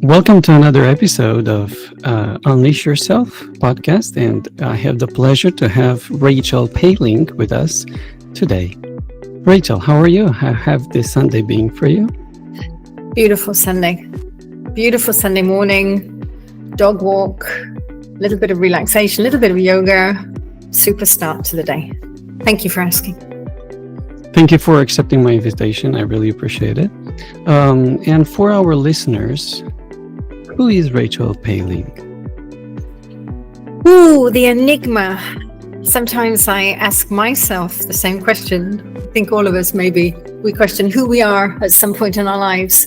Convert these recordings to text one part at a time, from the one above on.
Welcome to another episode of Unleash Yourself podcast, and I have the pleasure to have Rachel Paling with us today. Rachel, how are you? How have this Sunday been for you? Beautiful Sunday morning, dog walk, a little bit of relaxation, a little bit of yoga, super start to the day. Thank you for asking. Thank you for accepting my invitation. I really appreciate it. And for our listeners, who is Rachel Paling? Ooh, the enigma. Sometimes I ask myself the same question. I think all of us, maybe, we question who we are at some point in our lives.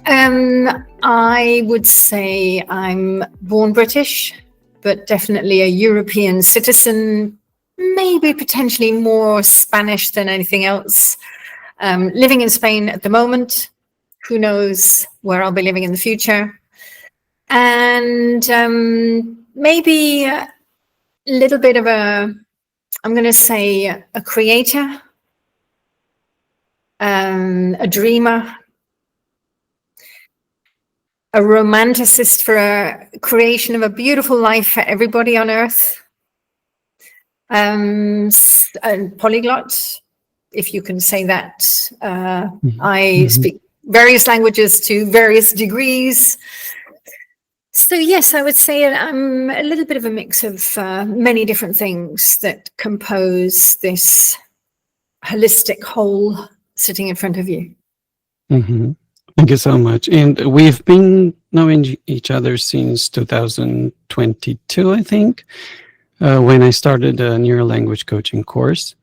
I would say I'm born British, but definitely a European citizen, maybe potentially more Spanish than anything else. Living in Spain at the moment. Who knows where I'll be living in the future. And maybe a little bit of I'm going to say a creator, a dreamer, a romanticist for a creation of a beautiful life for everybody on earth, a polyglot, if you can say that. I speak various languages to various degrees. So yes, I would say I'm a little bit of a mix of many different things that compose this holistic whole sitting in front of you. Mm-hmm. Thank you so much. And we've been knowing each other since 2022, I think, when I started a Neurolanguage Coaching course.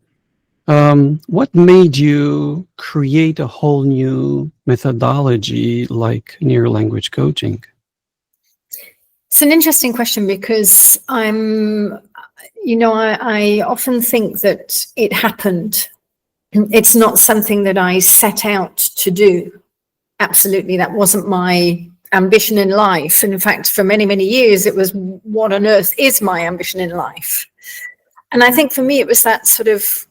What made you create a whole new methodology like Neurolanguage Coaching? It's an interesting question because I often think that it happened. It's not something that I set out to do. Absolutely, that wasn't my ambition in life. And in fact, for many, many years, it was what on earth is my ambition in life? And I think for me, it was that sort of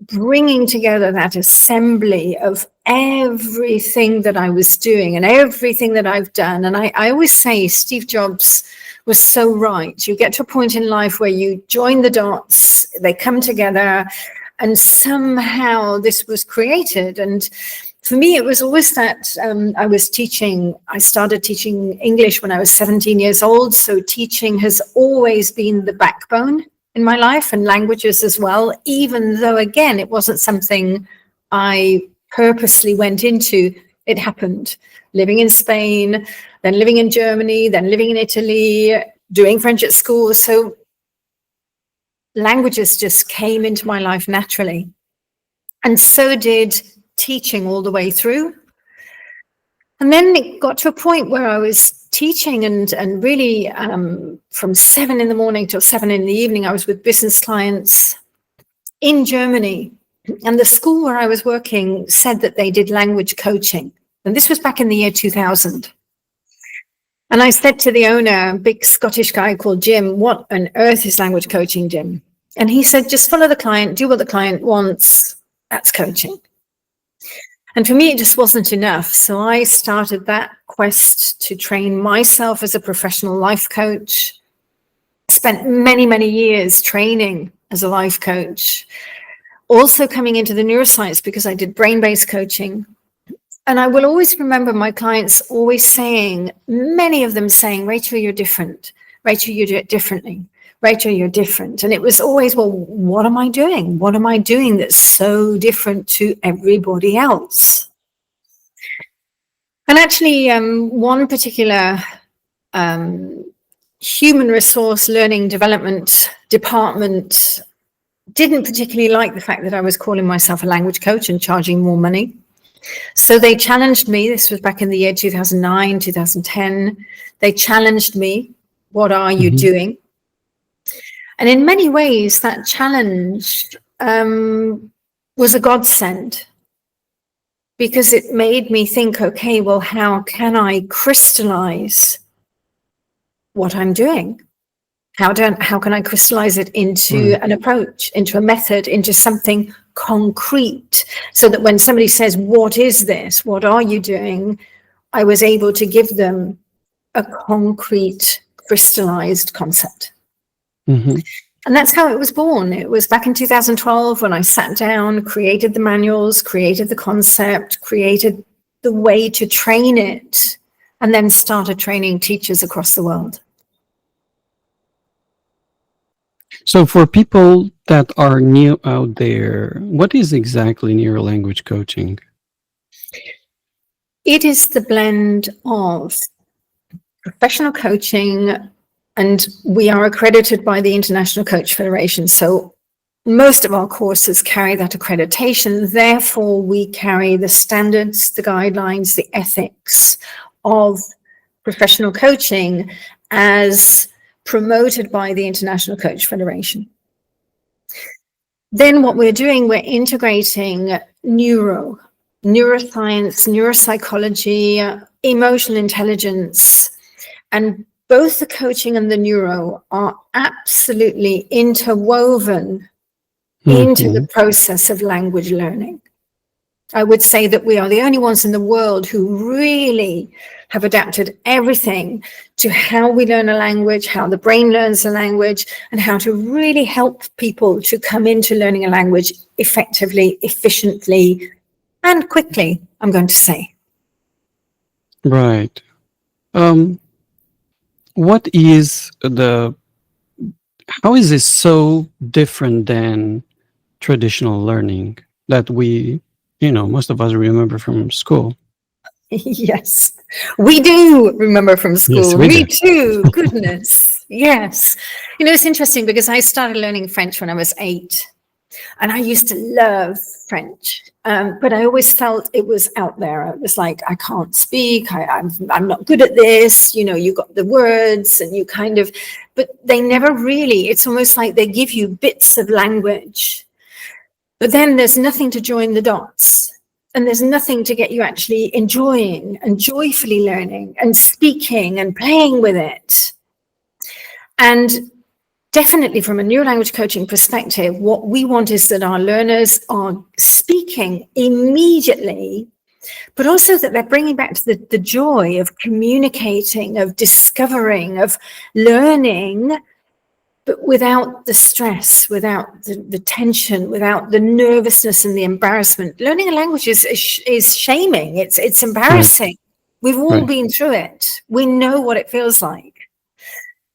bringing together that assembly of everything that I was doing and everything that I've done. And I always say Steve Jobs was so right. You get to a point in life where you join the dots, they come together, and somehow this was created. And for me, it was always that I started teaching English when I was 17 years old. So teaching has always been the backbone in my life, and languages as well, even though, again, it wasn't something I purposely went into. It happened. Living in Spain, then living in Germany, then living in Italy, doing French at school. So languages just came into my life naturally. And so did teaching all the way through. And then it got to a point where I was teaching and really from 7 a.m. till 7 p.m, I was with business clients in Germany. And the school where I was working said that they did language coaching. And this was back in the year 2000. And I said to the owner, a big Scottish guy called Jim, what on earth is language coaching, Jim? And he said, just follow the client, do what the client wants. That's coaching. And for me, it just wasn't enough. So I started that quest to train myself as a professional life coach. Spent many, many years training as a life coach. Also coming into the neuroscience because I did brain-based coaching. And I will always remember my clients always saying, many of them saying, Rachel, you're different. Rachel, you do it differently. Rachel, you're different. And it was always, well, what am I doing? What am I doing that's so different to everybody else? And actually, one particular human resource learning development department didn't particularly like the fact that I was calling myself a language coach and charging more money. So they challenged me. This was back in the year 2009, 2010. They challenged me. What are you doing? And in many ways, that challenge was a godsend, because it made me think, okay, well, how can I crystallize what I'm doing? How can I crystallize it into an approach, into a method, into something concrete, so that when somebody says, what is this? What are you doing? I was able to give them a concrete, crystallized concept. Mm-hmm. And that's how it was born. It was back in 2012 when I sat down, created the manuals, created the concept, created the way to train it, and then started training teachers across the world. So for people that are new out there, what is exactly neurolanguage coaching? It is the blend of professional coaching, and we are accredited by the International Coach Federation. So most of our courses carry that accreditation. Therefore, we carry the standards, the guidelines, the ethics of professional coaching as promoted by the International Coach Federation. Then what we're doing, we're integrating neuroscience, neuropsychology, emotional intelligence, and both the coaching and the neuro are absolutely interwoven into the process of language learning. I would say that we are the only ones in the world who really have adapted everything to how we learn a language, how the brain learns a language, and how to really help people to come into learning a language effectively, efficiently, and quickly, I'm going to say. Right. How is this so different than traditional learning that we, most of us remember from school? Yes, we do remember from school. Yes, we Me do. too. Goodness. Yes. It's interesting because I started learning French when I was 8, and I used to love French, but I always felt it was out there. I was like, I can't speak. I'm not good at this. You got the words, and you but they never really. It's almost like they give you bits of language, but then there's nothing to join the dots. And there's nothing to get you actually enjoying and joyfully learning and speaking and playing with it. And definitely from a neurolanguage coaching perspective, what we want is that our learners are speaking immediately, but also that they're bringing back to the joy of communicating, of discovering, of learning, but without the stress, without the tension, without the nervousness and the embarrassment. Learning a language is shaming. It's embarrassing. Right. We've all been through it. We know what it feels like.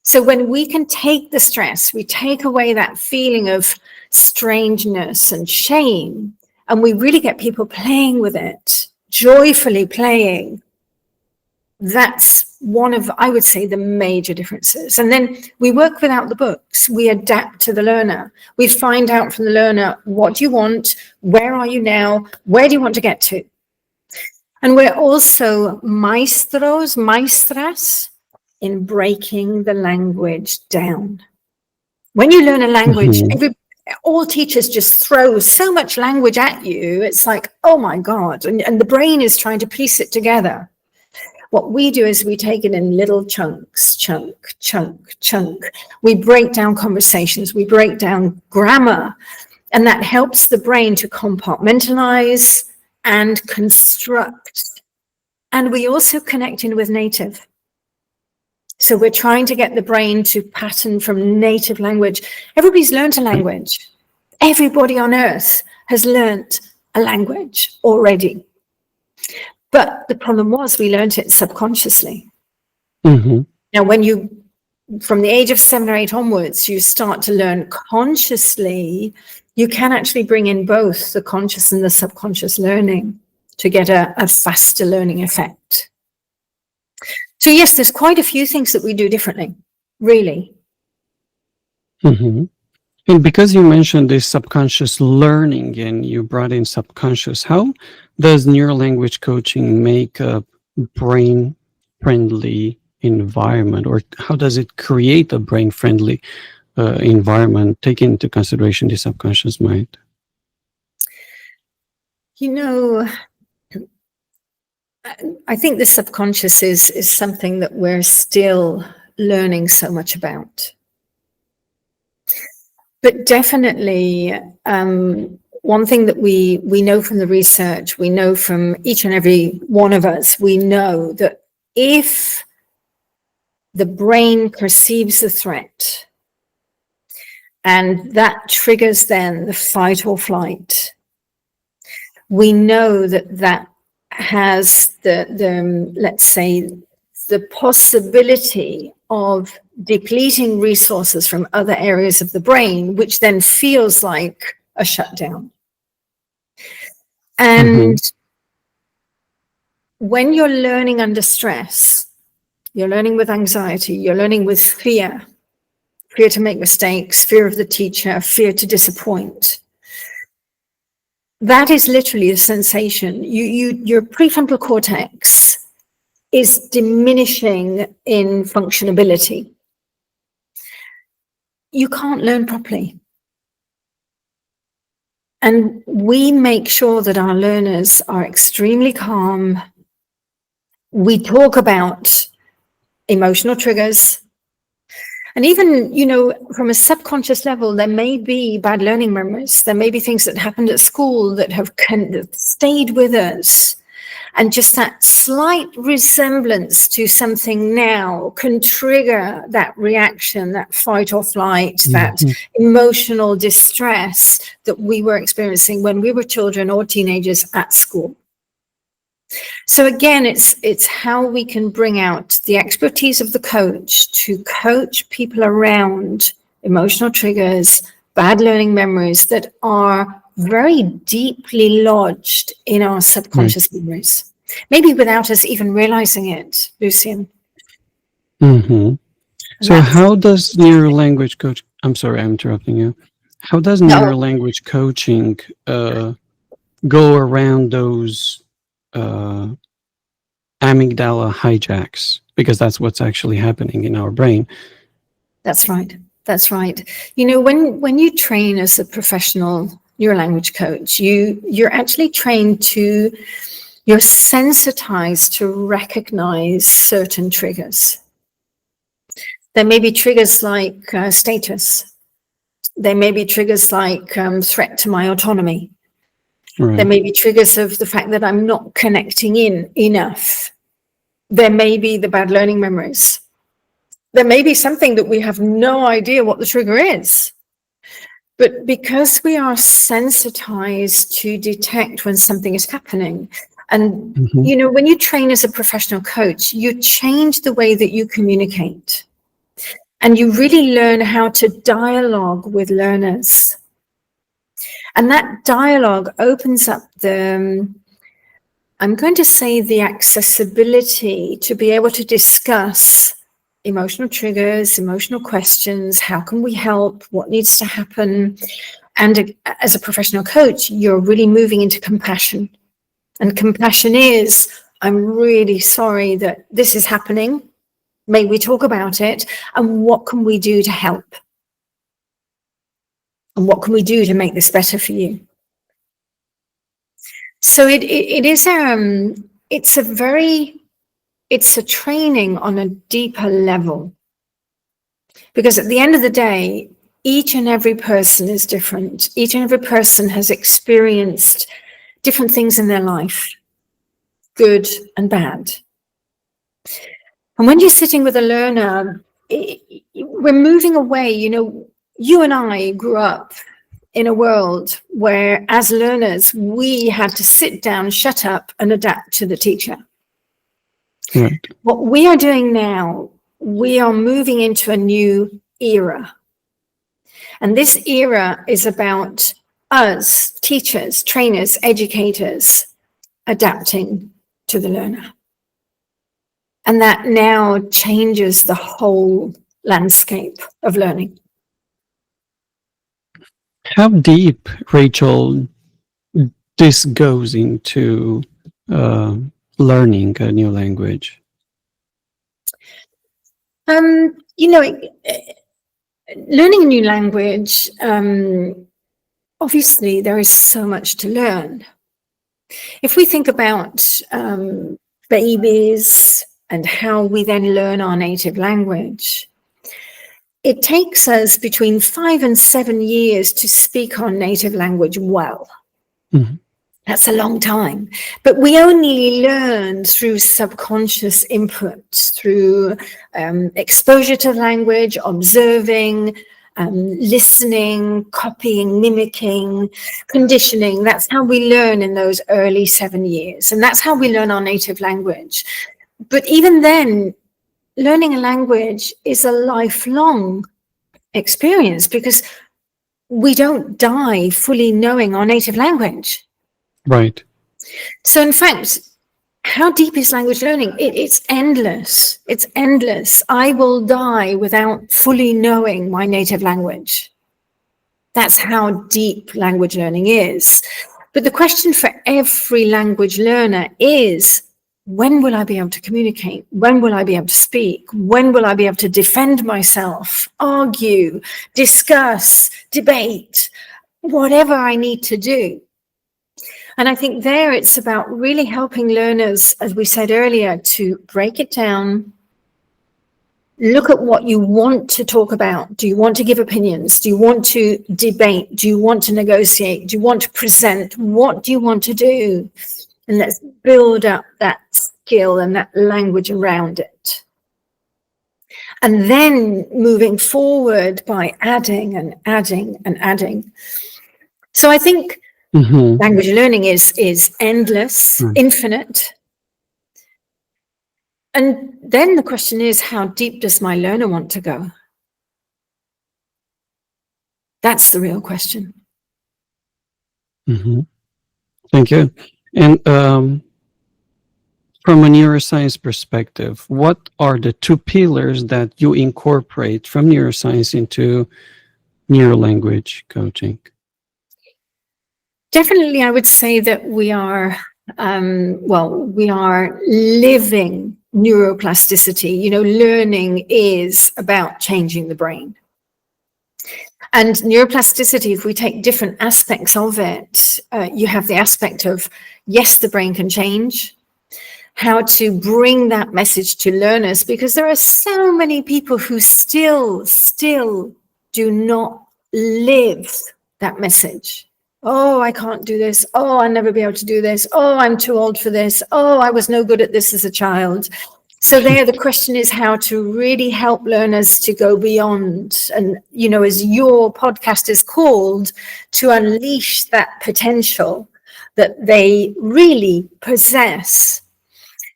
So when we can take the stress, we take away that feeling of strangeness and shame, and we really get people playing with it, joyfully playing. That's one of, I would say, the major differences. And then we work without the books. We adapt to the learner. We find out from the learner, what do you want? Where are you now? Where do you want to get to? And we're also maestras in breaking the language down. When you learn a language, all teachers just throw so much language at you. It's like, oh my God. And the brain is trying to piece it together. What we do is we take it in little chunks, chunk. We break down conversations, we break down grammar, and that helps the brain to compartmentalize and construct. And we also connect in with native. So we're trying to get the brain to pattern from native language. Everybody's learned a language. Everybody on earth has learned a language already. But the problem was we learned it subconsciously. Now, when you, from the age of 7 or 8 onwards, you start to learn consciously, you can actually bring in both the conscious and the subconscious learning to get a faster learning effect. So yes, there's quite a few things that we do differently, really. And because you mentioned this subconscious learning and you brought in subconscious, how does neurolanguage coaching make a brain-friendly environment, or how does it create a brain-friendly environment, taking into consideration the subconscious mind? I think the subconscious is something that we're still learning so much about. But definitely, one thing that we know from the research, we know from each and every one of us, we know that if the brain perceives a threat and that triggers then the fight or flight, we know that that has the let's say, the possibility of depleting resources from other areas of the brain, which then feels like a shutdown. And when you're learning under stress, you're learning with anxiety, you're learning with fear to make mistakes, fear of the teacher, fear to disappoint. That is literally the sensation. Your prefrontal cortex is diminishing in functionability. You can't learn properly. And we make sure that our learners are extremely calm. We talk about emotional triggers. And even, from a subconscious level, there may be bad learning memories. There may be things that happened at school that have kind of stayed with us. And just that slight resemblance to something now can trigger that reaction, that fight or flight, that emotional distress that we were experiencing when we were children or teenagers at school. So again, it's how we can bring out the expertise of the coach to coach people around emotional triggers, bad learning memories that are very deeply lodged in our subconscious memories, maybe without us even realizing it, Lucian. So how does neurolanguage coach, I'm sorry, I'm interrupting you. How does neurolanguage coaching go around those amygdala hijacks? Because that's what's actually happening in our brain. That's right. When you train as a professional neurolanguage coach, you're actually trained you're sensitized to recognize certain triggers. There may be triggers like status. There may be triggers like threat to my autonomy. Right. There may be triggers of the fact that I'm not connecting in enough. There may be the bad learning memories. There may be something that we have no idea what the trigger is. But because we are sensitized to detect when something is happening, and when you train as a professional coach, you change the way that you communicate. And you really learn how to dialogue with learners. And that dialogue opens up the accessibility to be able to discuss emotional triggers, emotional questions, how can we help, what needs to happen. And as a professional coach, you're really moving into compassion. And compassion is, I'm really sorry that this is happening. May we talk about it? And what can we do to help? And what can we do to make this better for you? So it is it's a training on a deeper level, because at the end of the day, each and every person is different. Each and every person has experienced different things in their life, good and bad. And when you're sitting with a learner, we're moving away. You and I grew up in a world where, as learners, we had to sit down, shut up, and adapt to the teacher. Right. What we are doing now, we are moving into a new era. And this era is about us, teachers, trainers, educators, adapting to the learner. And that now changes the whole landscape of learning. How deep, Rachel, this goes into learning a new language? Learning a new language, obviously there is so much to learn. If we think about babies and how we then learn our native language, it takes us between 5 and 7 years to speak our native language well. Mhm. That's a long time. But we only learn through subconscious input, through exposure to language, observing, listening, copying, mimicking, conditioning. That's how we learn in those early 7 years. And that's how we learn our native language. But even then, learning a language is a lifelong experience, because we don't die fully knowing our native language. Right. So in fact, how deep is language learning? It's endless. It's endless. I will die without fully knowing my native language. That's how deep language learning is. But the question for every language learner is, when will I be able to communicate? When will I be able to speak? When will I be able to defend myself, argue, discuss, debate, whatever I need to do? And I think there it's about really helping learners, as we said earlier, to break it down, look at what you want to talk about. Do you want to give opinions? Do you want to debate? Do you want to negotiate? Do you want to present? What do you want to do? And let's build up that skill and that language around it. And then moving forward by adding and adding and adding. So I think language learning is endless, infinite. And then the question is, how deep does my learner want to go? That's the real question. Thank you. And from a neuroscience perspective, what are the 2 pillars that you incorporate from neuroscience into neurolanguage coaching? Definitely, I would say that we are living neuroplasticity. You know, learning is about changing the brain. And neuroplasticity, if we take different aspects of it, you have the aspect of, yes, the brain can change, how to bring that message to learners, because there are so many people who still do not live that message. Oh, I can't do this. Oh, I'll never be able to do this. Oh, I'm too old for this. Oh, I was no good at this as a child. So there, the question is how to really help learners to go beyond. And, you know, as your podcast is called, to unleash that potential that they really possess.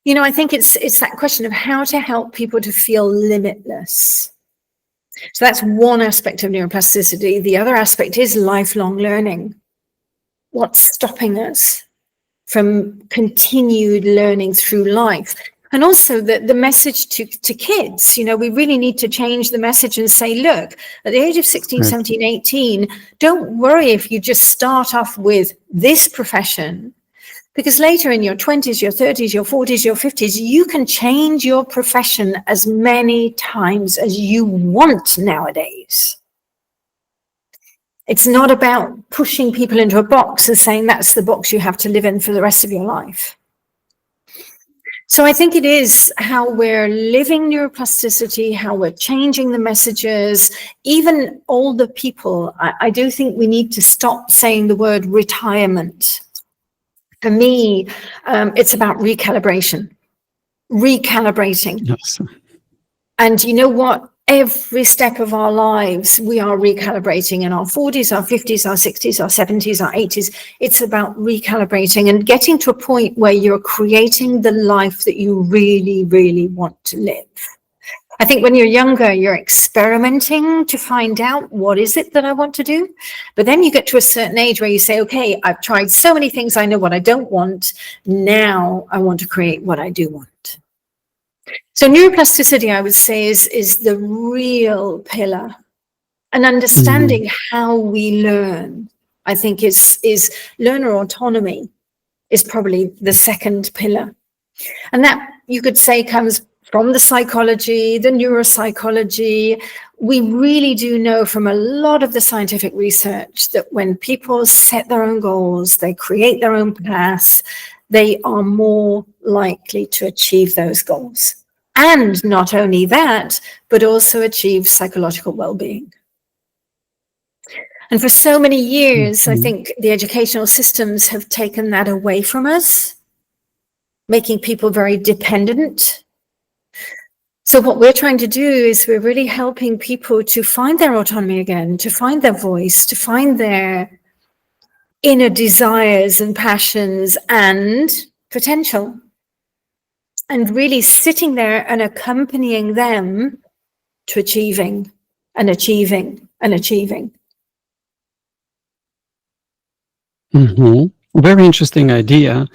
You know, I think it's that question of how to help people to feel limitless. So that's one aspect of neuroplasticity. The other aspect is lifelong learning. What's stopping us from continued learning through life? And also the message to kids, you know, we really need to change the message and say, look, at the age of 16, 17, 18, don't worry if you just start off with this profession, because later in your 20s, your 30s, your 40s, your 50s, you can change your profession as many times as you want nowadays. It's not about pushing people into a box and saying that's the box you have to live in for the rest of your life. So I think it is how we're living neuroplasticity, how we're changing the messages, even older people. I do think we need to stop saying the word retirement. For me, it's about recalibrating. Yes. And you know what? Every step of our lives, we are recalibrating in our 40s, our 50s, our 60s, our 70s, our 80s. It's about recalibrating and getting to a point where you're creating the life that you really, really want to live. I think when you're younger, you're experimenting to find out what is it that I want to do. But then you get to a certain age where you say, okay, I've tried so many things. I know what I don't want. Now I want to create what I do want. So neuroplasticity, I would say, is the real pillar. And understanding how we learn, I think, is learner autonomy is probably the second pillar. And that, you could say, comes from the psychology, the neuropsychology. We really do know from a lot of the scientific research that when people set their own goals, they create their own paths, they are more likely to achieve those goals. And not only that, but also achieve psychological well-being. And for so many years, I think the educational systems have taken that away from us, making people very dependent. So what we're trying to do is we're really helping people to find their autonomy again, to find their voice, to find their inner desires and passions and potential. And really sitting there and accompanying them to achieving and achieving and achieving. Very interesting idea.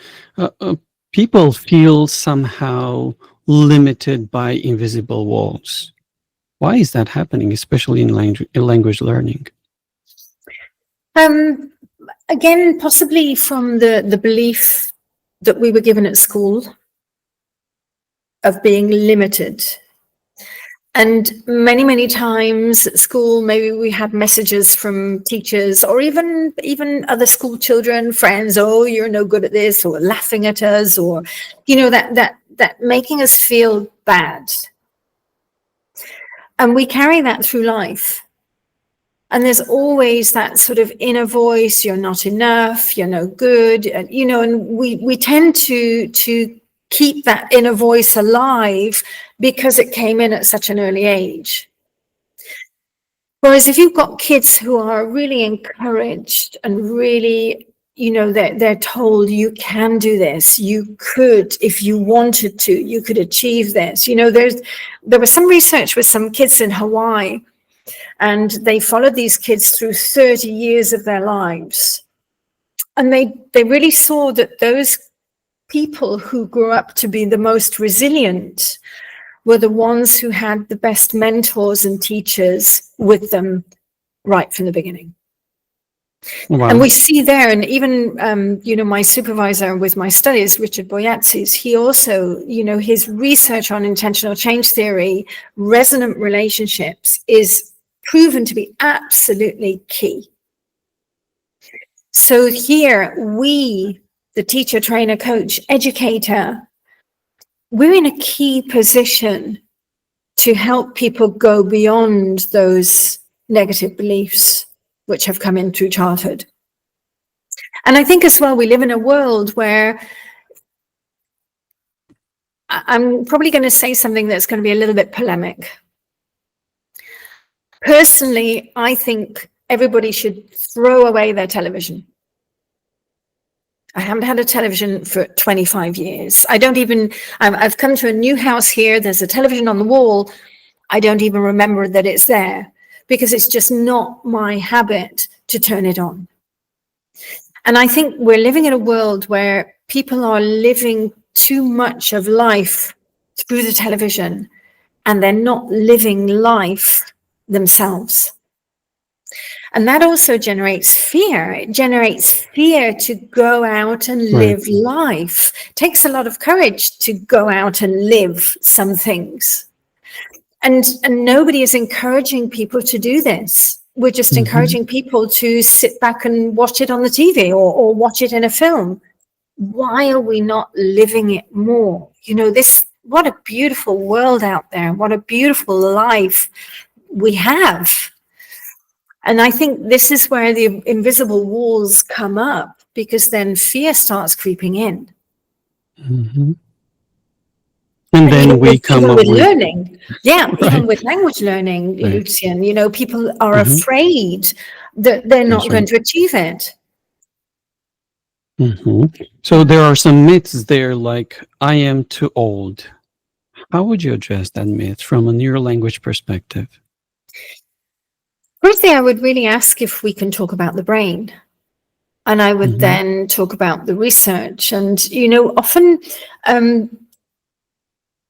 People feel somehow limited by invisible walls. Why is that happening, especially in language learning? Again, possibly from the belief that we were given at school of being limited. And many, many times at school, maybe we had messages from teachers or even other school children, friends, oh, you're no good at this, or laughing at us, or, that making us feel bad. And we carry that through life. And there's always that sort of inner voice, you're not enough, you're no good, and we tend to keep that inner voice alive because it came in at such an early age. Whereas if you've got kids who are really encouraged and really, they're told you can do this, you could, if you wanted to, you could achieve this. There was some research with some kids in Hawaii, and they followed these kids through 30 years of their lives. And they really saw that those people who grew up to be the most resilient were the ones who had the best mentors and teachers with them right from the beginning. Wow. And we see there, and even, my supervisor with my studies, Richard Boyatzis, he also, his research on intentional change theory, resonant relationships, is proven to be absolutely key. So here we, the teacher, trainer, coach, educator, we're in a key position to help people go beyond those negative beliefs which have come in through childhood. And I think as well, we live in a world where I'm probably going to say something that's going to be a little bit polemic. Personally, I think everybody should throw away their television. I haven't had a television for 25 years. I've come to a new house here. There's a television on the wall. I don't even remember that it's there because it's just not my habit to turn it on. And I think we're living in a world where people are living too much of life through the television and they're not living life themselves. And that also generates fear. It generates fear to go out and live life. It takes a lot of courage to go out and live some things. And nobody is encouraging people to do this. We're just encouraging people to sit back and watch it on the TV or watch it in a film. Why are we not living it more? What a beautiful world out there. What a beautiful life we have. And I think this is where the invisible walls come up, because then fear starts creeping in. And then we come up with learning. Yeah, even with language learning, Lucian, people are afraid that they're not going to achieve it. So there are some myths there, like, I am too old. How would you address that myth from a neurolanguage perspective? Firstly, I would really ask if we can talk about the brain. And I would then talk about the research. And, often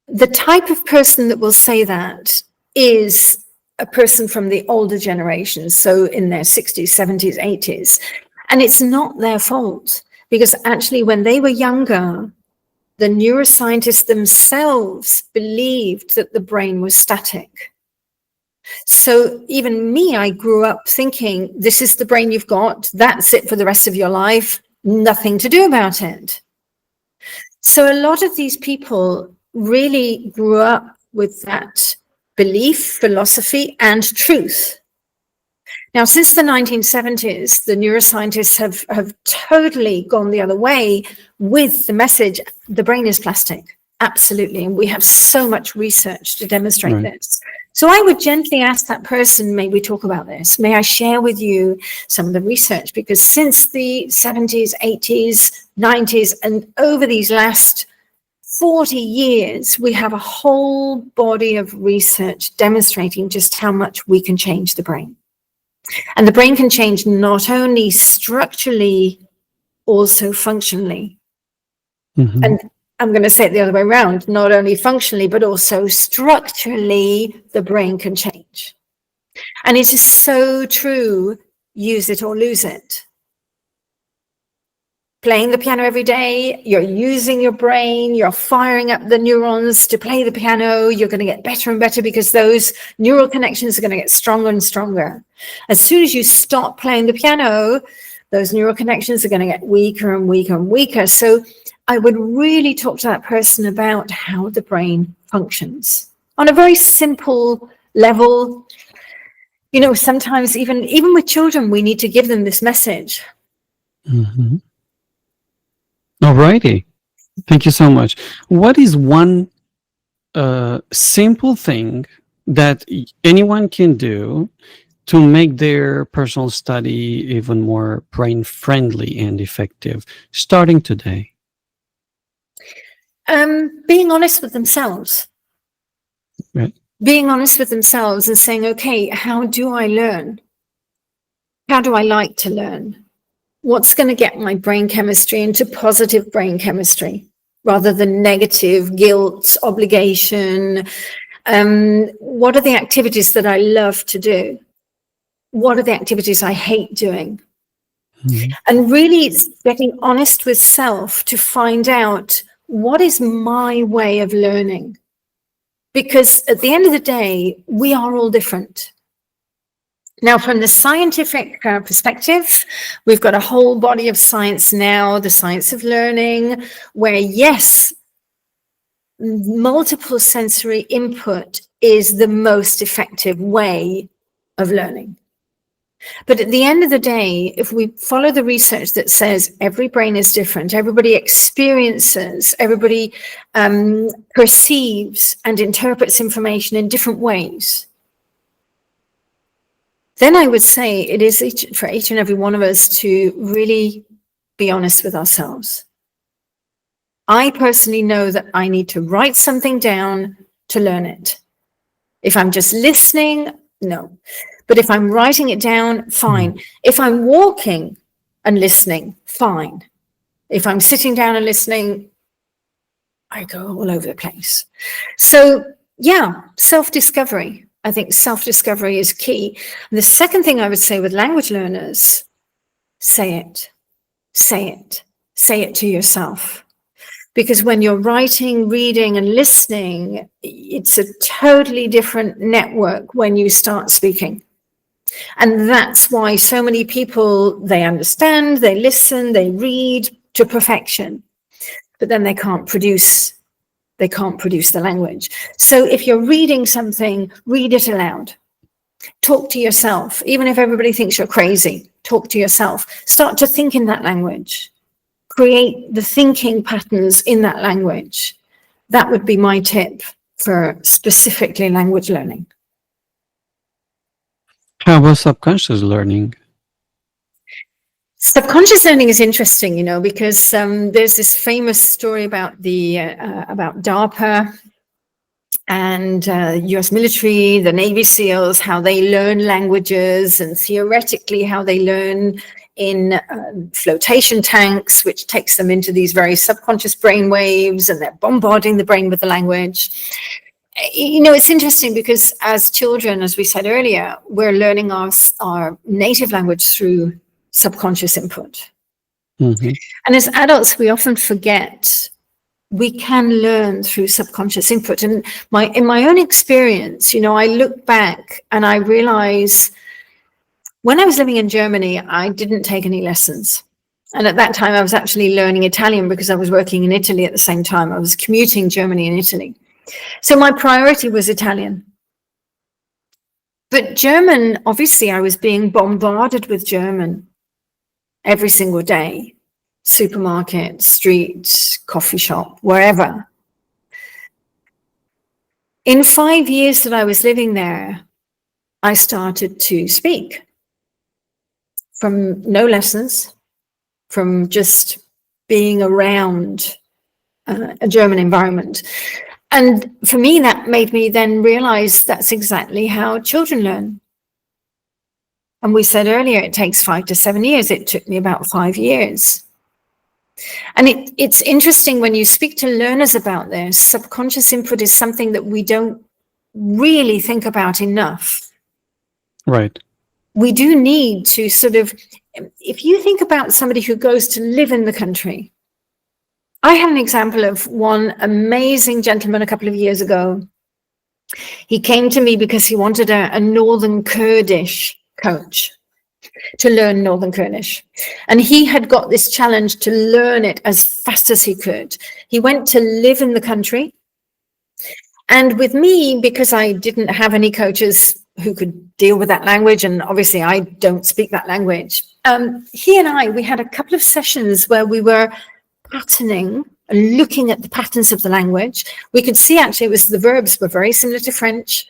the type of person that will say that is a person from the older generations, so in their 60s, 70s, 80s. And it's not their fault, because actually when they were younger, the neuroscientists themselves believed that the brain was static. So even me, I grew up thinking, this is the brain you've got, that's it for the rest of your life, nothing to do about it. So a lot of these people really grew up with that belief, philosophy, and truth. Now, since the 1970s, the neuroscientists have totally gone the other way with the message, the brain is plastic. Absolutely. And we have so much research to demonstrate this. So I would gently ask that person, may we talk about this? May I share with you some of the research? Because since the 70s, 80s, 90s, and over these last 40 years, we have a whole body of research demonstrating just how much we can change the brain. And the brain can change not only structurally, also functionally. Mm-hmm. And I'm going to say it the other way around, not only functionally, but also structurally, the brain can change. And it is so true, use it or lose it. Playing the piano every day, you're using your brain, you're firing up the neurons to play the piano, you're going to get better and better because those neural connections are going to get stronger and stronger. As soon as you stop playing the piano, those neural connections are going to get weaker and weaker and weaker. So I would really talk to that person about how the brain functions on a very simple level. You know, sometimes even with children, we need to give them this message. Mm-hmm. All righty. Thank you so much. What is one simple thing that anyone can do to make their personal study even more brain-friendly and effective, starting today? Being honest with themselves. Right. Being honest with themselves and saying, okay, how do I learn? How do I like to learn? What's going to get my brain chemistry into positive brain chemistry rather than negative, guilt, obligation? What are the activities that I love to do? What are the activities I hate doing? Mm-hmm. And really getting honest with self to find out what is my way of learning. Because at the end of the day, we are all different. Now, from the scientific perspective, we've got a whole body of science now, the science of learning, where yes, multiple sensory input is the most effective way of learning. But at the end of the day, if we follow the research that says every brain is different, everybody experiences, everybody perceives and interprets information in different ways, then I would say it is for each and every one of us to really be honest with ourselves. I personally know that I need to write something down to learn it. If I'm just listening, no. But if I'm writing it down, fine. If I'm walking and listening, fine. If I'm sitting down and listening, I go all over the place. So yeah, self-discovery. I think self-discovery is key. And the second thing I would say with language learners, say it. Say it. Say it to yourself. Because when you're writing, reading, and listening, it's a totally different network when you start speaking. And that's why so many people, they understand, they listen, they read to perfection, but then they can't produce the language. So if you're reading something, read it aloud. Talk to yourself. Even if everybody thinks you're crazy, talk to yourself. Start to think in that language. Create the thinking patterns in that language. That would be my tip for specifically language learning. How about subconscious learning? Subconscious learning is interesting, you know, because there's this famous story about about DARPA and US military, the Navy SEALs, how they learn languages and theoretically how they learn in flotation tanks, which takes them into these very subconscious brain waves, and they're bombarding the brain with the language. You know, it's interesting because as children, as we said earlier, we're learning our native language through subconscious input. Mm-hmm. And as adults, we often forget we can learn through subconscious input. And in my own experience, you know, I look back and I realize when I was living in Germany, I didn't take any lessons. And at that time, I was actually learning Italian because I was working in Italy at the same time. I was commuting Germany and Italy. So my priority was Italian. But German, obviously, I was being bombarded with German every single day. Supermarket, street, coffee shop, wherever. In 5 years that I was living there, I started to speak from no lessons, from just being around a German environment. And for me, that made me then realize that's exactly how children learn. And we said earlier, it takes 5 to 7 years. It took me about 5 years. And it's interesting when you speak to learners about this, subconscious input is something that we don't really think about enough. Right. We do need to sort of, if you think about somebody who goes to live in the country, I had an example of one amazing gentleman a couple of years ago. He came to me because he wanted a Northern Kurdish coach to learn Northern Kurdish. And he had got this challenge to learn it as fast as he could. He went to live in the country. And with me, because I didn't have any coaches who could deal with that language, and obviously I don't speak that language, he and we had a couple of sessions where we were patterning and looking at the patterns of the language. We could see actually the verbs were very similar to French.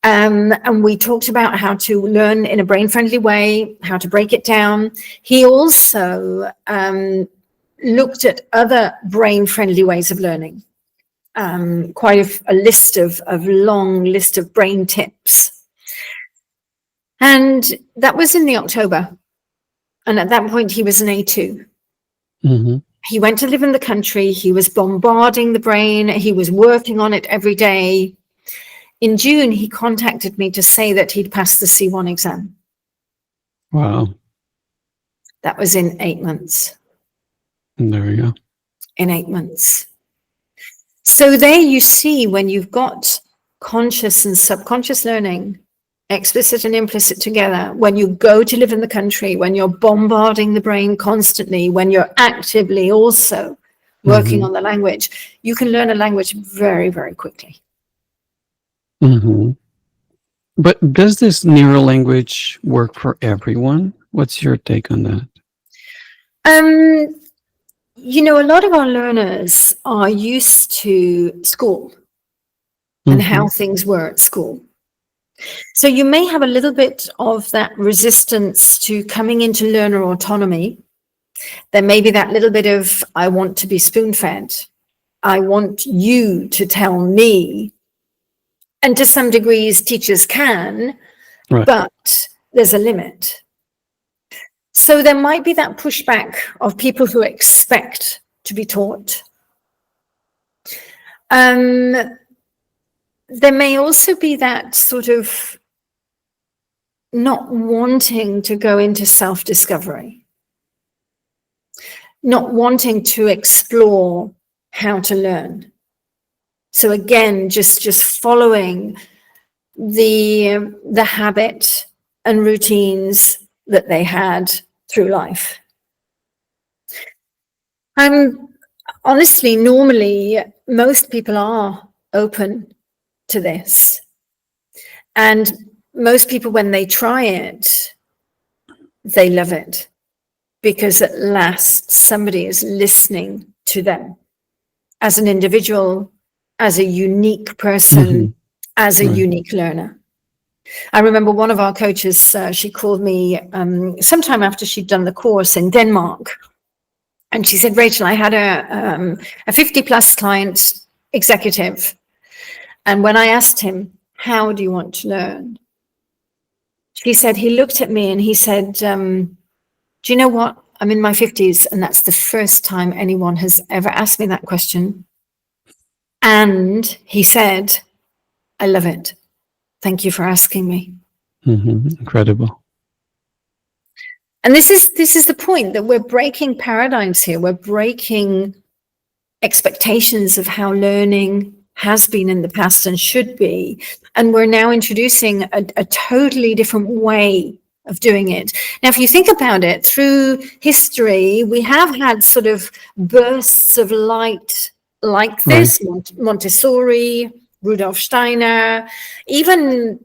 And we talked about how to learn in a brain-friendly way, how to break it down. He also looked at other brain-friendly ways of learning. Quite a list of long list of brain tips. And that was in the October. And at that point, he was an A2. Mm-hmm. He went to live in the country. He was bombarding the brain. He was working on it every day. In June, he contacted me to say that he'd passed the C1 exam. Wow. That was in 8 months. There we go. In 8 months. So there you see, when you've got conscious and subconscious learning, explicit and implicit together, when you go to live in the country, when you're bombarding the brain constantly, when you're actively also working on the language, you can learn a language very, very quickly. Mm-hmm. But does this neurolanguage work for everyone? What's your take on that? You know, a lot of our learners are used to school and how things were at school. So you may have a little bit of that resistance to coming into learner autonomy. There may be that little bit of, I want to be spoon-fed. I want you to tell me. And to some degrees, teachers can, Right. but there's a limit. So there might be that pushback of people who expect to be taught. There may also be that sort of not wanting to go into self-discovery, not wanting to explore how to learn. So again, just following the habit and routines that they had through life. Honestly, normally, most people are open to this. And most people, when they try it, they love it. Because at last, somebody is listening to them as an individual, as a unique person, as a unique learner. I remember one of our coaches, she called me sometime after she'd done the course in Denmark. And she said, Rachel, I had a 50-plus client executive. And when I asked him, how do you want to learn? She said, he looked at me and he said, do you know what? I'm in my 50s, and that's the first time anyone has ever asked me that question. And he said, I love it. Thank you for asking me. Incredible. And this is the point, that we're breaking paradigms here. We're breaking expectations of how learning has been in the past and should be. And we're now introducing a totally different way of doing it. Now, if you think about it, through history, we have had sort of bursts of light like this, Montessori, Rudolf Steiner, even,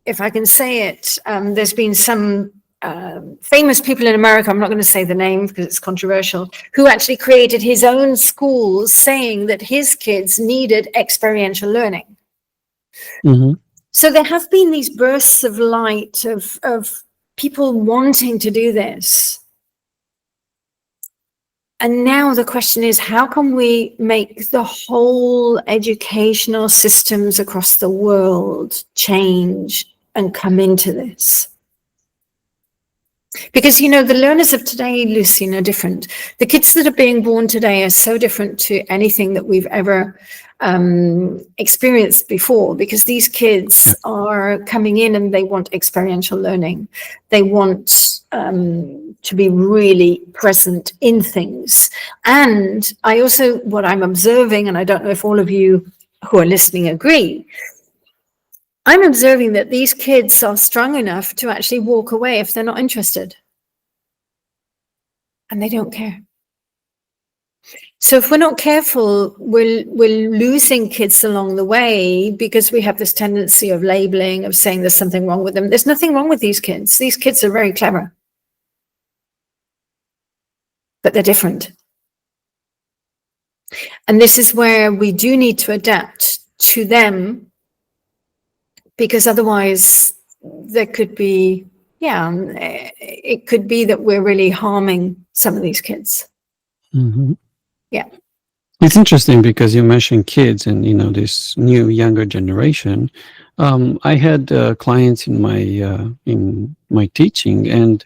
if I can say it, there's been some famous people in America, I'm not going to say the name because it's controversial, who actually created his own schools saying that his kids needed experiential learning. Mm-hmm. So there have been these bursts of light of people wanting to do this. And now the question is, how can we make the whole educational systems across the world change and come into this? Because, you know, the learners of today, Lucian, are different. The kids that are being born today are so different to anything that we've ever experienced before, because these kids are coming in and they want experiential learning. They want to be really present in things. And I also, what I'm observing, and I don't know if all of you who are listening agree, I'm observing that these kids are strong enough to actually walk away if they're not interested. And they don't care. So if we're not careful, we're losing kids along the way because we have this tendency of labeling, of saying there's something wrong with them. There's nothing wrong with these kids. These kids are very clever. But they're different. And this is where we do need to adapt to them, because otherwise there could be, it could be that we're really harming some of these kids. Mm-hmm. Yeah. It's interesting because you mentioned kids and, you know, this new younger generation. I had clients in my teaching, and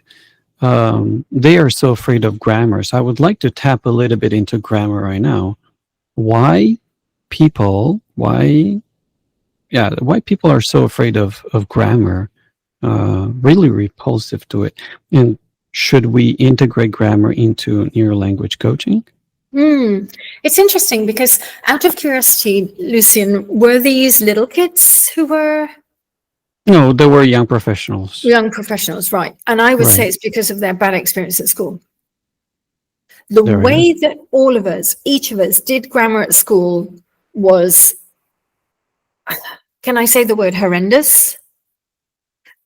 they are so afraid of grammar. So I would like to tap a little bit into grammar right now. Why people are so afraid of grammar, really repulsive to it. And should we integrate grammar into neurolanguage coaching? It's interesting because, out of curiosity, Lucian, were these little kids who were? No, they were young professionals. Young professionals, right. And I would say it's because of their bad experience at school. The way that all of us, each of us, did grammar at school was, can I say the word horrendous?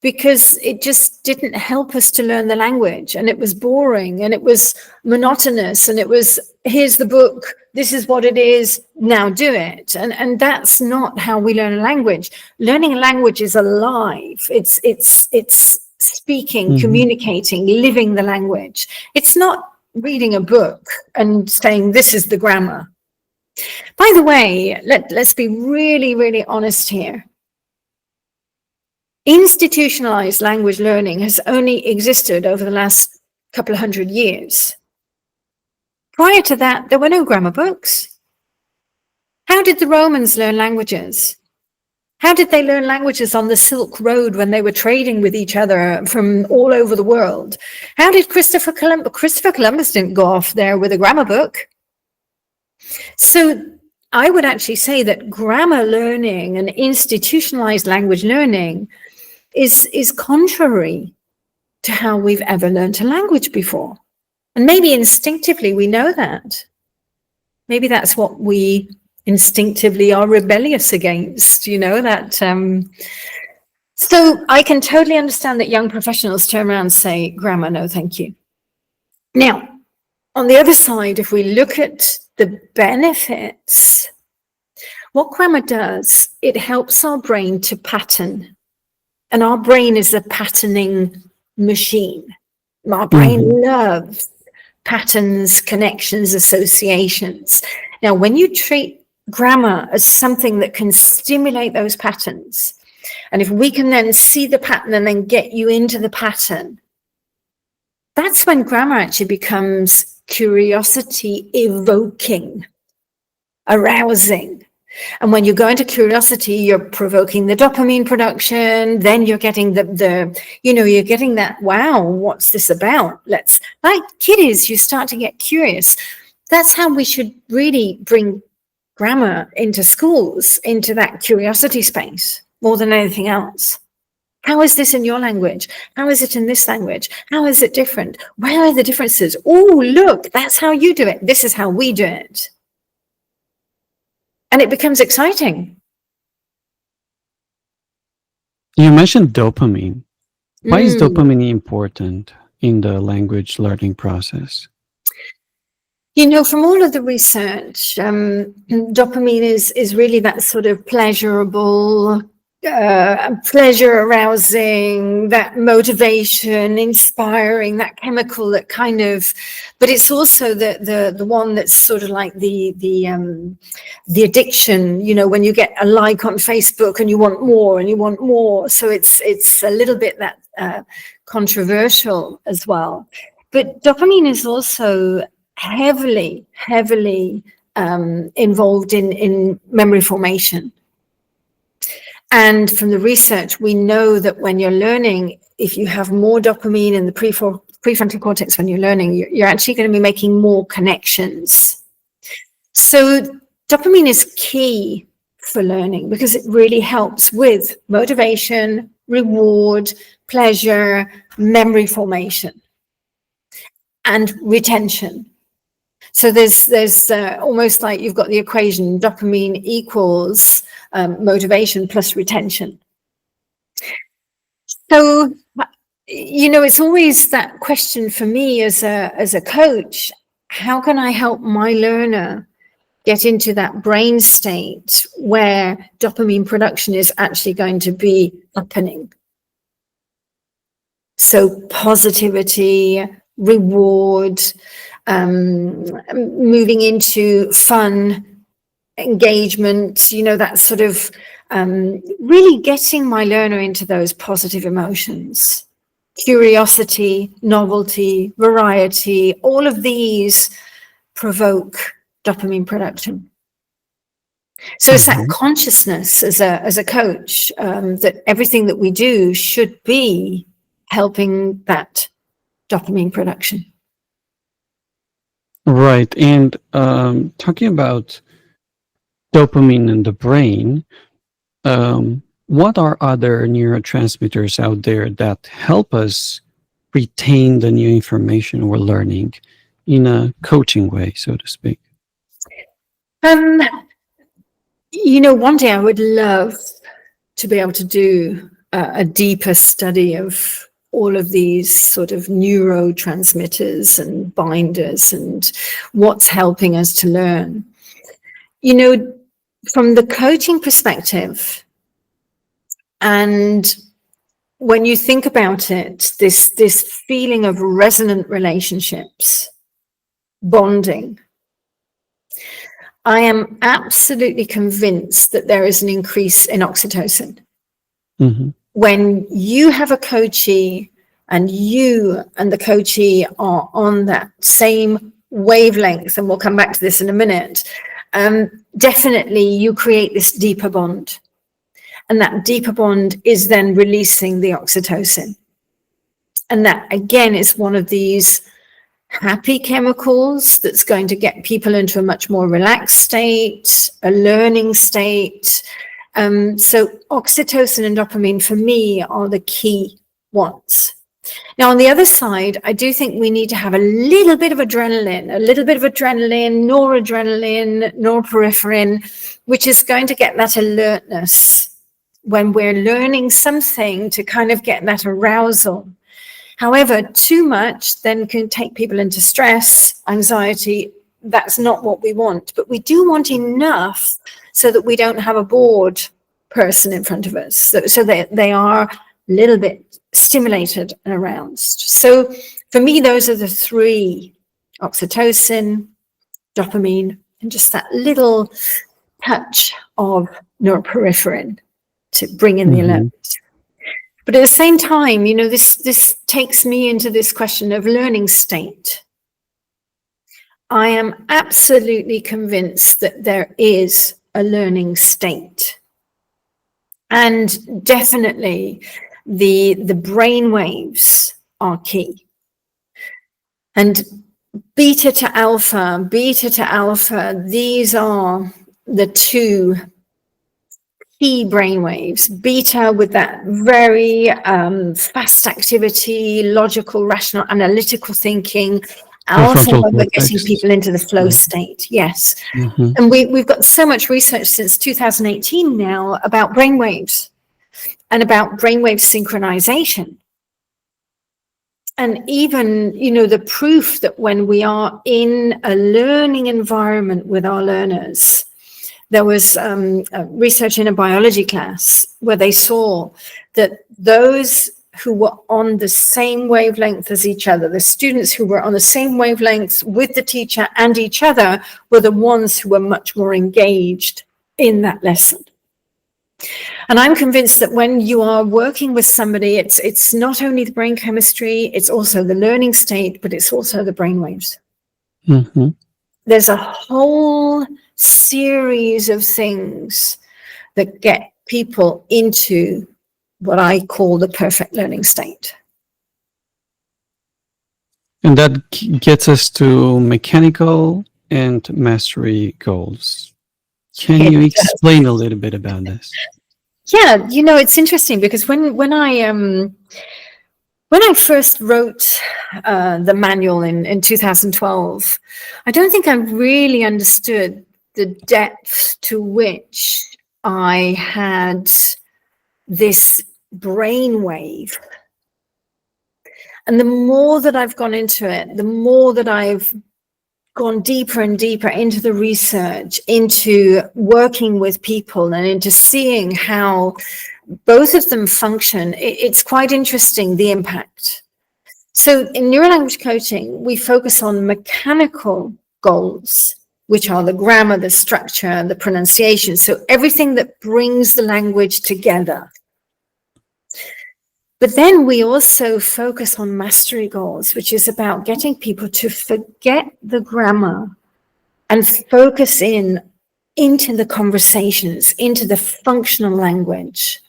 Because it just didn't help us to learn the language, and it was boring, and it was monotonous, and it was, here's the book, this is what it is, now do it. And that's not how we learn a language. Learning a language is alive. It's speaking, communicating, living the language. It's not reading a book and saying, this is the grammar. By the way, let's be really, really honest here. Institutionalized language learning has only existed over the last couple of 100 years. Prior to that, there were no grammar books. How did the Romans learn languages? How did they learn languages on the Silk Road when they were trading with each other from all over the world? How did Christopher Columbus didn't go off there with a grammar book. So I would actually say that grammar learning and institutionalized language learning is contrary to how we've ever learned a language before. And maybe instinctively we know that. Maybe that's what we instinctively are rebellious against, you know, that. So I can totally understand that young professionals turn around and say, grammar, no, thank you. Now, on the other side, if we look at the benefits, what grammar does, it helps our brain to pattern. And our brain is a patterning machine. Our brain loves patterns, connections, associations. Now, when you treat grammar as something that can stimulate those patterns, and if we can then see the pattern and then get you into the pattern, that's when grammar actually becomes curiosity evoking, arousing. And when you go into curiosity, you're provoking the dopamine production, then you're getting you're getting that, wow, what's this about? Like kiddies, you start to get curious. That's how we should really bring grammar into schools, into that curiosity space, more than anything else. How is this in your language? How is it in this language? How is it different? Where are the differences? Oh, look, that's how you do it. This is how we do it. And it becomes exciting. You mentioned dopamine. Why is dopamine important in the language learning process? You know, from all of the research, dopamine is really that sort of pleasurable, pleasure arousing, that motivation, inspiring, that chemical that kind of, but it's also the one that's sort of like the addiction, you know, when you get a like on Facebook and you want more and you want more. So it's a little bit that controversial as well. But dopamine is also heavily involved in memory formation. And from the research, we know that when you're learning, if you have more dopamine in the prefrontal cortex when you're learning, you're actually going to be making more connections. So dopamine is key for learning because it really helps with motivation, reward, pleasure, memory formation, and retention. So there's almost like you've got the equation dopamine equals motivation plus retention. So, you know, it's always that question for me as a coach, how can I help my learner get into that brain state where dopamine production is actually going to be happening? So positivity, reward, moving into fun, engagement, you know, that sort of really getting my learner into those positive emotions. Curiosity, novelty, variety, all of these provoke dopamine production. So it's that consciousness as a coach that everything that we do should be helping that dopamine production. Right. And talking about dopamine in the brain, what are other neurotransmitters out there that help us retain the new information we're learning in a coaching way, so to speak? You know, one day I would love to be able to do a deeper study of all of these sort of neurotransmitters and binders and what's helping us to learn. You know, from the coaching perspective, and when you think about it, this feeling of resonant relationships, bonding, I am absolutely convinced that there is an increase in oxytocin. Mm-hmm. When you have a coachee and you and the coachee are on that same wavelength, and we'll come back to this in a minute, definitely you create this deeper bond. And that deeper bond is then releasing the oxytocin. And that, again, is one of these happy chemicals that's going to get people into a much more relaxed state, a learning state. So oxytocin and dopamine for me are the key ones. Now, on the other side, I do think we need to have a little bit of adrenaline, noradrenaline, norepinephrine, which is going to get that alertness when we're learning something to kind of get that arousal. However, too much then can take people into stress, anxiety. That's not what we want. But we do want enough so that we don't have a bored person in front of us. So they are a little bit stimulated and aroused. So for me, those are the three: oxytocin, dopamine, and just that little touch of norepinephrine to bring in the alert. But at the same time, you know, this takes me into this question of learning state. I am absolutely convinced that there is a learning state. And definitely the brain waves are key. And beta to alpha, these are the two key brainwaves. Beta with that very fast activity, logical, rational, analytical thinking. Alpha, Prefrontal when we're getting cortex. people into the flow state. Yes. Mhm. And we've got so much research since 2018 now about brainwaves and about brainwave synchronization. And even, the proof that when we are in a learning environment with our learners, there was research in a biology class where they saw that those who were on the same wavelength as each other, the students who were on the same wavelength with the teacher and each other, were the ones who were much more engaged in that lesson. And I'm convinced that when you are working with somebody, it's not only the brain chemistry, it's also the learning state, but it's also the brainwaves. Mm-hmm. There's a whole series of things that get people into what I call the perfect learning state. And that gets us to mechanical and mastery goals. Can you explain a little bit about this? Yeah, it's interesting because when I first wrote the manual in 2012, I don't think I really understood the depth to which I had this brainwave. And the more that I've gone into it, the more that I've gone deeper and deeper into the research, into working with people and into seeing how both of them function, it's quite interesting, the impact. So in neurolanguage coaching, we focus on mechanical goals, which are the grammar, the structure, the pronunciation. So everything that brings the language together. But then we also focus on mastery goals, which is about getting people to forget the grammar and focus into the conversations, into the functional language.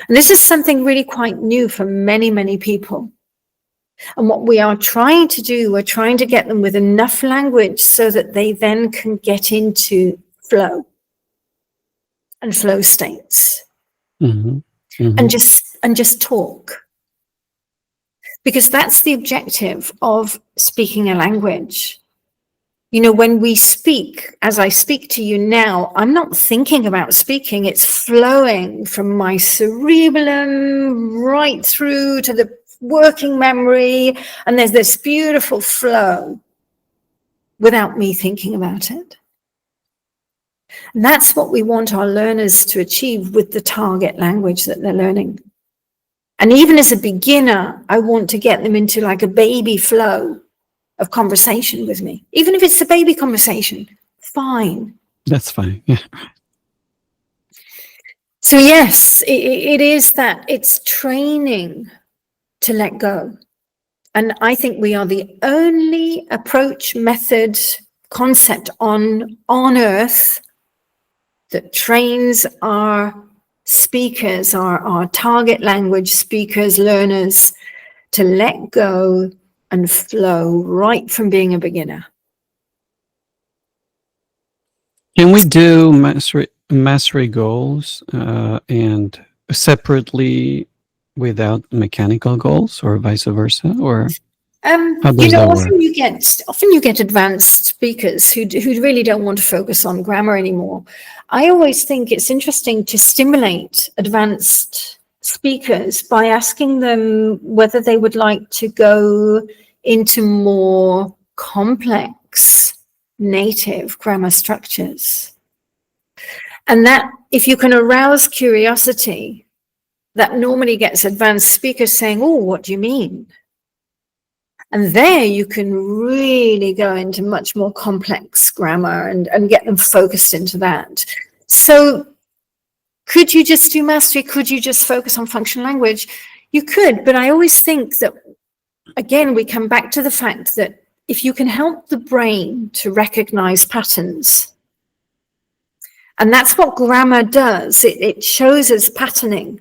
And this is something really quite new for many, many people. And what we are trying to do, we're trying to get them with enough language so that they then can get into flow and flow states. Mm-hmm. Mm-hmm. And just talk. Because that's the objective of speaking a language. When we speak, as I speak to you now, I'm not thinking about speaking. It's flowing from my cerebellum right through to the working memory. And there's this beautiful flow without me thinking about it. And that's what we want our learners to achieve with the target language that they're learning. And even as a beginner, I want to get them into like a baby flow of conversation with me. Even if it's a baby conversation, fine. That's fine. Yeah. So yes, it is that it's training to let go. And I think we are the only approach, method, concept on earth that trains our speakers, our target language speakers, learners, to let go and flow right from being a beginner. Can we do mastery goals and separately without mechanical goals, or vice versa, or how does that work? Often you get advanced speakers who really don't want to focus on grammar anymore. I always think it's interesting to stimulate advanced speakers by asking them whether they would like to go into more complex native grammar structures. And that, if you can arouse curiosity, that normally gets advanced speakers saying, "Oh, what do you mean?" And there you can really go into much more complex grammar and get them focused into that. So could you just do mastery? Could you just focus on functional language? You could, but I always think that, again, we come back to the fact that if you can help the brain to recognize patterns, and that's what grammar does, it shows us patterning.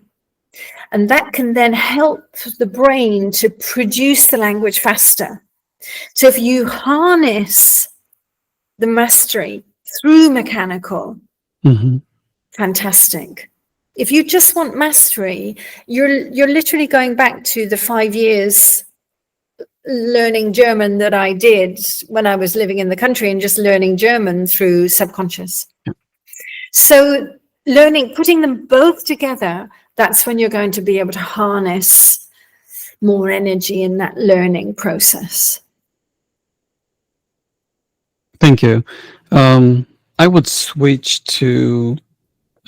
And that can then help the brain to produce the language faster. So if you harness the mastery through mechanical, Mm-hmm. fantastic. If you just want mastery, you're literally going back to the 5 years learning German that I did when I was living in the country, and just learning German through subconscious. Yeah. So putting them both together, that's when you're going to be able to harness more energy in that learning process. Thank you. I would switch to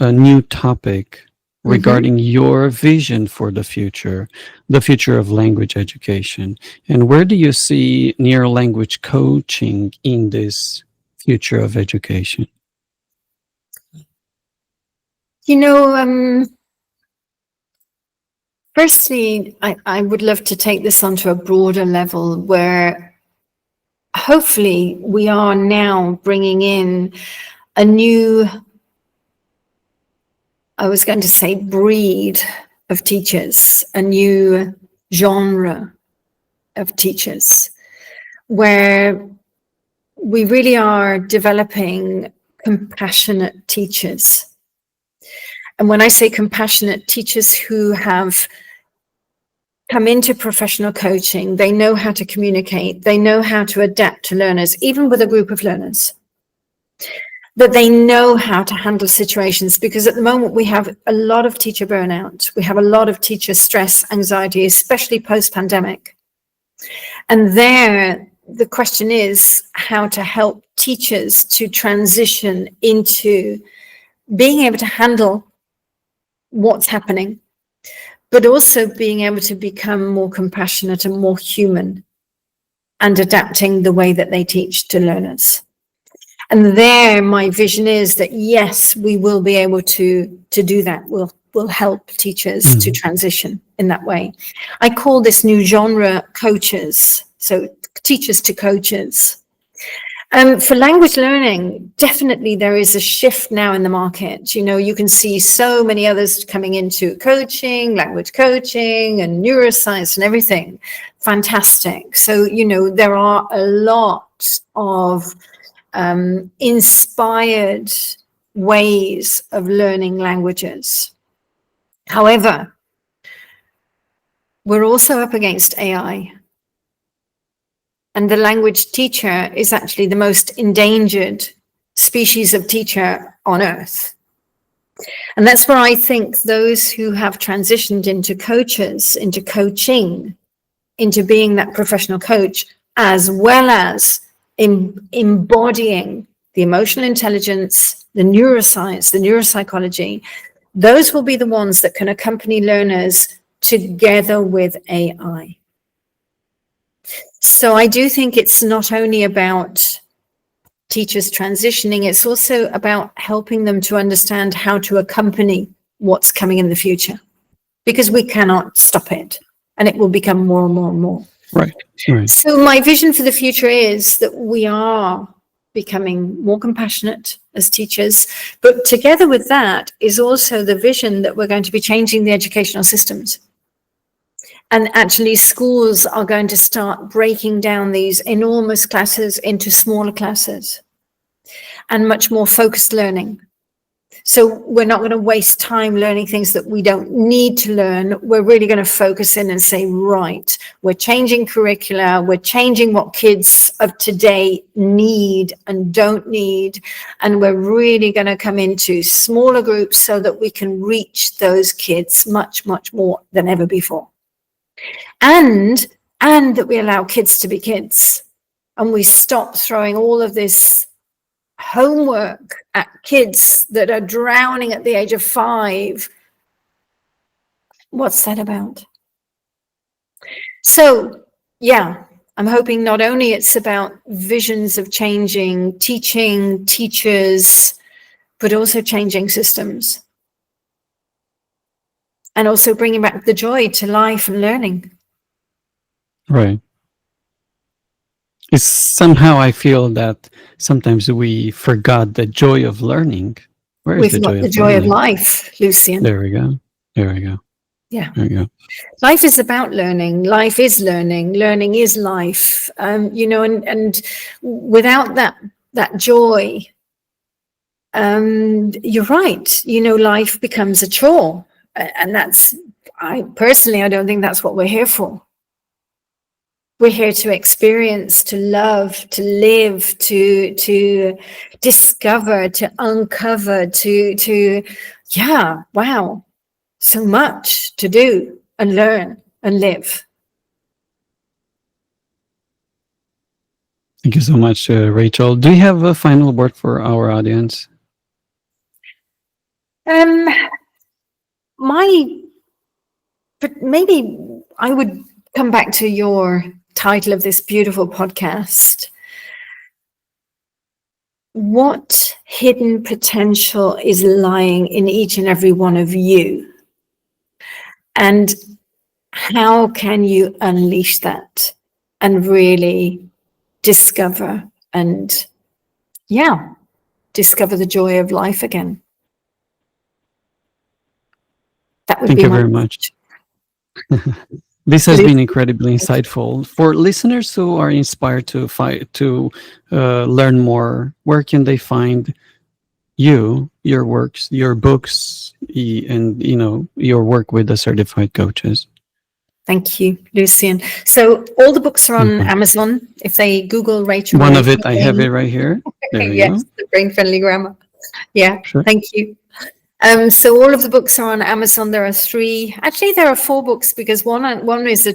a new topic regarding your vision for the future of language education. And where do you see neurolanguage coaching in this future of education? Firstly, I would love to take this onto a broader level, where hopefully we are now bringing in a new, I was going to say, breed of teachers, a new genre of teachers, where we really are developing compassionate teachers. And when I say compassionate, teachers who have come into professional coaching, they know how to communicate, they know how to adapt to learners, even with a group of learners, that they know how to handle situations. Because at the moment we have a lot of teacher burnout, we have a lot of teacher stress, anxiety, especially post-pandemic. And there, the question is how to help teachers to transition into being able to handle what's happening, but also being able to become more compassionate and more human, and adapting the way that they teach to learners. And there, my vision is that, yes, we will be able to do that. We'll help teachers to transition in that way. I call this new genre coaches, so teachers to coaches. For language learning, definitely there is a shift now in the market. You can see so many others coming into coaching, language coaching, and neuroscience and everything. Fantastic. So, there are a lot of inspired ways of learning languages. However, we're also up against AI. And the language teacher is actually the most endangered species of teacher on earth. And that's where I think those who have transitioned into coaches, into coaching, into being that professional coach, as well as embodying the emotional intelligence, the neuroscience, the neuropsychology, those will be the ones that can accompany learners together with AI. So I do think it's not only about teachers transitioning, it's also about helping them to understand how to accompany what's coming in the future, because we cannot stop it, and it will become more and more and more. Right. So my vision for the future is that we are becoming more compassionate as teachers, but together with that is also the vision that we're going to be changing the educational systems. And actually schools are going to start breaking down these enormous classes into smaller classes and much more focused learning. So we're not going to waste time learning things that we don't need to learn. We're really going to focus in and say, right, we're changing curricula, we're changing what kids of today need and don't need, and we're really going to come into smaller groups so that we can reach those kids much, much more than ever before. And that we allow kids to be kids, and we stop throwing all of this homework at kids that are drowning at the age of 5. What's that about? So, yeah, I'm hoping not only it's about visions of changing teaching, teachers, but also changing systems. And also bringing back the joy to life and learning. Right. It's somehow I feel that sometimes we forgot the joy of learning. Where is the joy of learning? The joy of life, Lucian. There we go. Yeah. There we go. Life is about learning. Life is learning. Learning is life. And without that joy you're right. Life becomes a chore. And I don't think that's what we're here for. We're here to experience, to love, to live, to discover, to uncover, wow, so much to do and learn and live. Thank you so much, Rachel. Do you have a final word for our audience? Maybe I would come back to your title of this beautiful podcast. What hidden potential is lying in each and every one of you? And how can you unleash that and really discover discover the joy of life again? That would Thank be you my very much. This has been incredibly insightful. For listeners who are inspired to learn more, where can they find you, your works, your books, and your work with the certified coaches? Thank you, Lucian. So all the books are on Amazon. If they Google Rachel, one of it, I have it right here. There you go. The brain-friendly grammar. Yeah, sure. Thank you. So all of the books are on Amazon. There are 3. Actually, there are 4 books, because one is a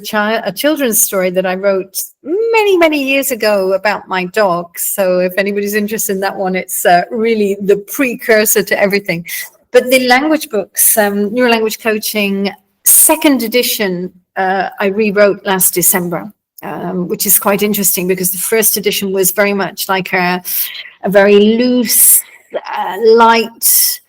children's story that I wrote many, many years ago about my dog. So if anybody's interested in that one, it's really the precursor to everything. But the language books, Neurolanguage Coaching, 2nd edition, I rewrote last December, which is quite interesting, because the 1st edition was very much like a very loose, light,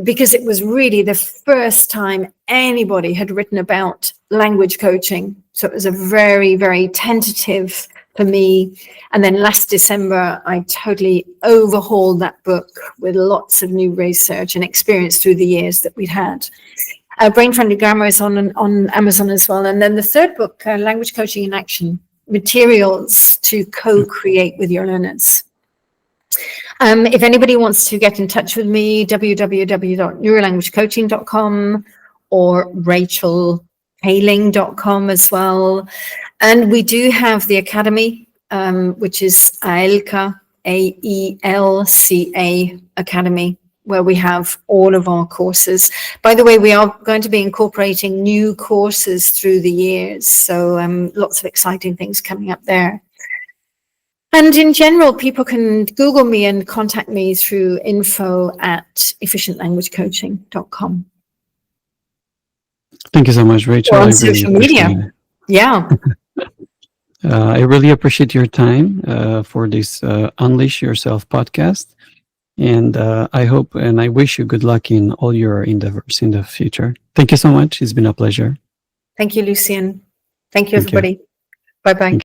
because it was really the first time anybody had written about language coaching. So it was a very, very tentative for me. And then last December, I totally overhauled that book with lots of new research and experience through the years that we'd had. Brain-friendly grammar is on Amazon as well. And then the 3rd book, Language Coaching in Action, materials to co-create with your learners. If anybody wants to get in touch with me, www.neurolanguagecoaching.com or rachelhaling.com as well. And we do have the Academy, which is AELCA, AELCA Academy, where we have all of our courses. By the way, we are going to be incorporating new courses through the years. So lots of exciting things coming up there. And in general, people can Google me and contact me through info@efficientlanguagecoaching.com. Thank you so much, Rachel. Or on social media. Yeah. I really appreciate your time for this Unleash Yourself podcast. And I hope and I wish you good luck in all your endeavors in the future. Thank you so much. It's been a pleasure. Thank you, Lucian. Thank you, everybody. Bye-bye.